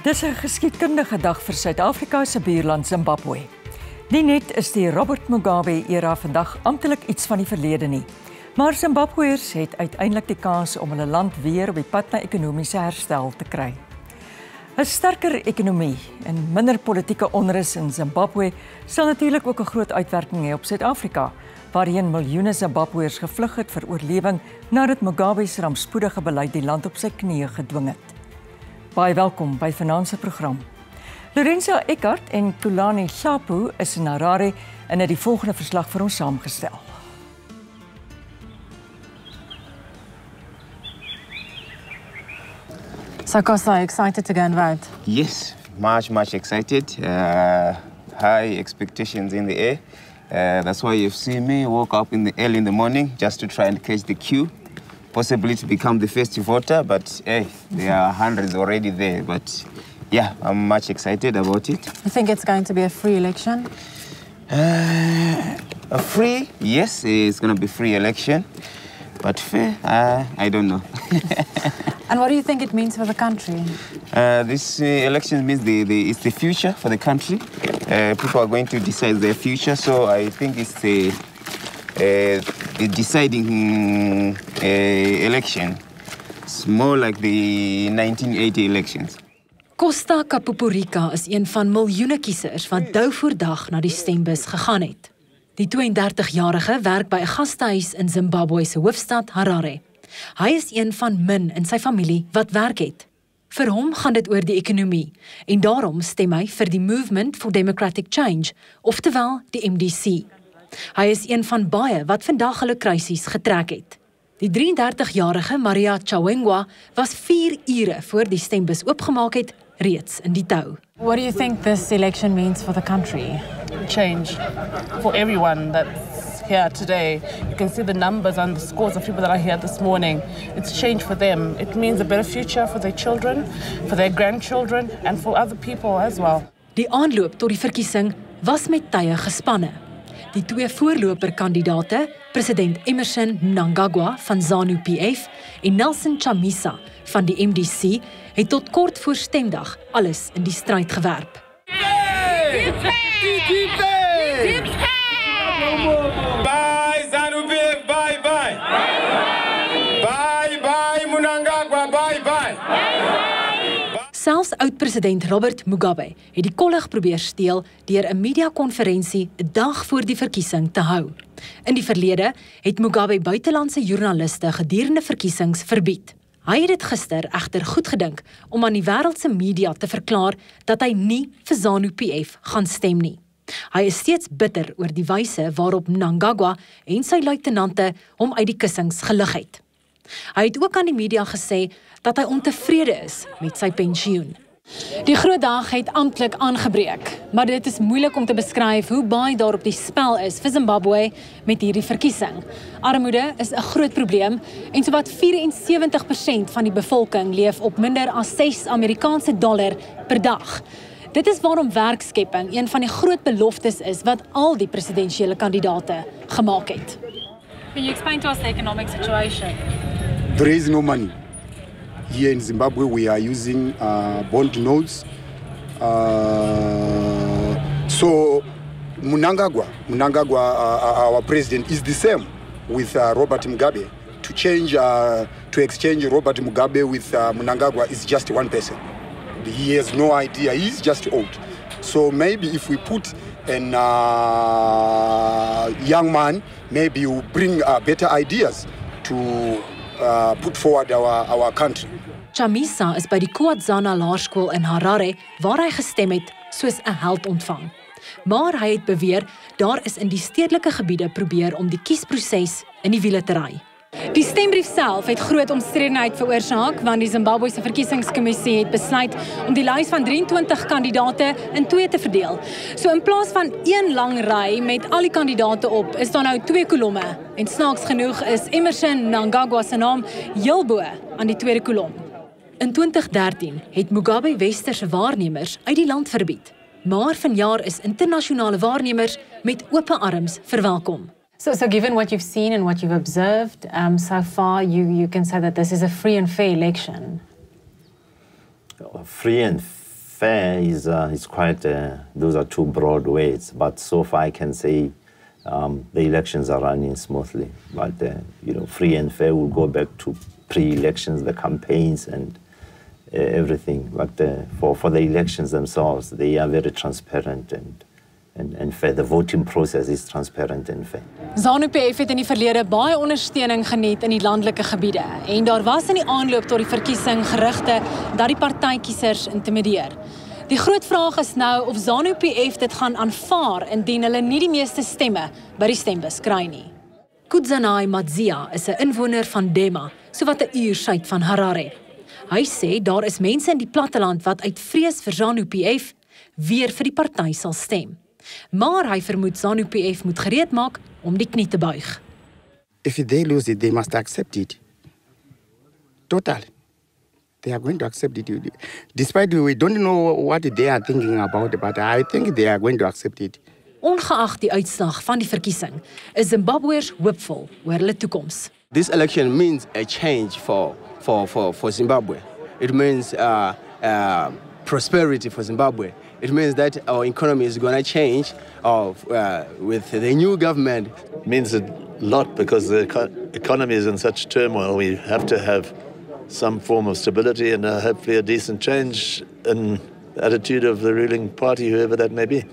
Dis 'n geskiedkundige dag vir Suid-Afrika se buurland Zimbabwe. Nie net is die Robert Mugabe-era vandag amptelik iets van die verlede nie, maar Zimbabweërs het uiteindelik die kans om hulle land weer op die pad na ekonomiese herstel te kry. 'n Sterker ekonomie en minder politieke onrus in Zimbabwe sal natuurlik ook 'n groot uitwerking hê op Suid-Afrika, waarheen miljoene Zimbabweërs gevlug het vir oorlewing nadat Mugabe se rampspoedige beleid die land op sy knieë gedwing het. Baie welkom by vanaand se program. Lourensa Eckard en Xolani Nhlapo is in Harare en het die volgende verslag vir ons saamgestel. So, Kosa, excited to go and vote? Yes, much excited. High expectations in the air. That's why you've seen me woke up early in the morning just to try and catch the queue. Possibly to become the first voter, but hey, there are hundreds already there. But yeah, I'm much excited about it. You think it's going to be a free election? A free? Yes, it's going to be a free election. But fair? I don't know. And what do you think it means for the country? This election means it's the future for the country. People are going to decide their future, so I think it's the deciding election. It's more like the 1980 elections. Costa Capoporica is een van miljoene kiesers wat dag voor dag na die stembus gegaan het. Die 32-jarige werk by 'n gastehuis in Zimbabwe se hoofstad Harare. Hy is een van min in sy familie wat werk het. Vir hom gaan dit oor die ekonomie en daarom stem hy vir die Movement for Democratic Change, oftewel die MDC. Hy is een van baie wat vandag hulle krisis getrek het. Die 33-jarige Maria Chawengwa was 4 ure voor die stembus oopgemaak het, reeds in die tou. What do you think this election means for the country? Change for everyone that's here today. You can see the numbers and the scores of people that are here this morning. It's change for them. It means a better future for their children, for their grandchildren and for other people as well. Die aanloop tot die verkiesing was met tye gespanne. Die 2 voorloperkandidate, president Emmerson Mnangagwa van ZANU-PF en Nelson Chamisa van die MDC, het tot kort voor stemdag alles in die stryd gewerp. Bye ZANU-PF, bye bye. Bye bye Mnangagwa, bye bye. Selfs oud-president Robert Mugabe het die kollig probeer steel deur 'n media-konferensie 'n dag voor die verkiesing te hou. In die verlede het Mugabe buitelandse joernaliste gedurende verkiesings verbied. Hy het dit gister egter goed gedink om aan die wêreldse media te verklaar dat hy nie vir ZANU-PF gaan stem nie. Hy is steeds bitter oor die wyse waarop Mnangagwa en sy luitenante hom uit die kussings gelig het. Hy het ook aan die media gesê dat hy ontevrede is met sy pensioen. Die groot dag het amptelik aangebreek, maar dit is moeilik om te beskryf hoe baie daar op die spel is vir Zimbabwe met hierdie verkiesing. Armoede is 'n groot probleem en sowat 74% van die bevolking leef op minder as $6 per dag. Dit is waarom werkskepping een van die groot beloftes is wat al die presidensiële kandidate gemaak het. Can you explain to us the economic situation? There is no money. Here in Zimbabwe, we are using bond notes. So Mnangagwa, our president, is the same with Robert Mugabe. To exchange Robert Mugabe with Mnangagwa is just one person. He has no idea. He's just old. So maybe if we put an young man, maybe he will bring better ideas to put forward our country. Chamisa is by die Kwazana Laerskool in Harare waar hy gestem het soos 'n held ontvang. Maar hy het beweer daar is in die stedelike gebiede probeer om die kiesproses in die wiele te ry. Die stembrief self het groot omstredenheid veroorsaak want die Zimbabwese verkiesingskommissie het besluit om die lys van 23 kandidate in 2 te verdeel. So in plaas van 1 lang ry met al die kandidate op, is daar nou 2 kolomme. En snaaks genoeg is Emmerson Mnangagwa se naam heel bo aan die tweede kolom. In 2013 het Mugabe westerse waarnemers uit die land verbied. Maar vanjaar is internasionale waarnemers met oop arms verwelkom. So given what you've seen and what you've observed so far, you can say that this is a free and fair election. Free and fair is quite, those are two broad words, but so far I can say the elections are running smoothly. But, free and fair will go back to pre-elections, the campaigns and everything. But for the elections themselves, they are very transparent and fair. The voting process is transparent and fair. ZANU-PF het in die verlede baie ondersteuning geniet in die landelike gebiede en daar was in die aanloop tot die verkiesing gerugte dat die partykiesers intimideer. Die groot vraag is nou of ZANU-PF dit gaan aanvaar indien hulle nie die meeste stemme by die stembus kry nie. Kudzanai Madzia is 'n inwoner van Dema, sowat 'n uur suid van Harare. Hy sê daar is mense in die platteland wat uit vrees vir ZANU-PF weer vir die party sal stem. Maar hy vermoed ZANU-PF moet gereed maak om die knie te buig. If they lose it, they must accept it. Total. They are going to accept it. Despite we don't know what they are thinking about, but I think they are going to accept it. Ongeag die uitslag van die verkiesing, is Zimbabweërs hoopvol oor hulle toekoms. This election means a change for Zimbabwe. It means prosperity for Zimbabwe. It means that our economy is going to change with the new government. It means a lot because the economy is in such turmoil. We have to have some form of stability and hopefully a decent change in the attitude of the ruling party, whoever that may be.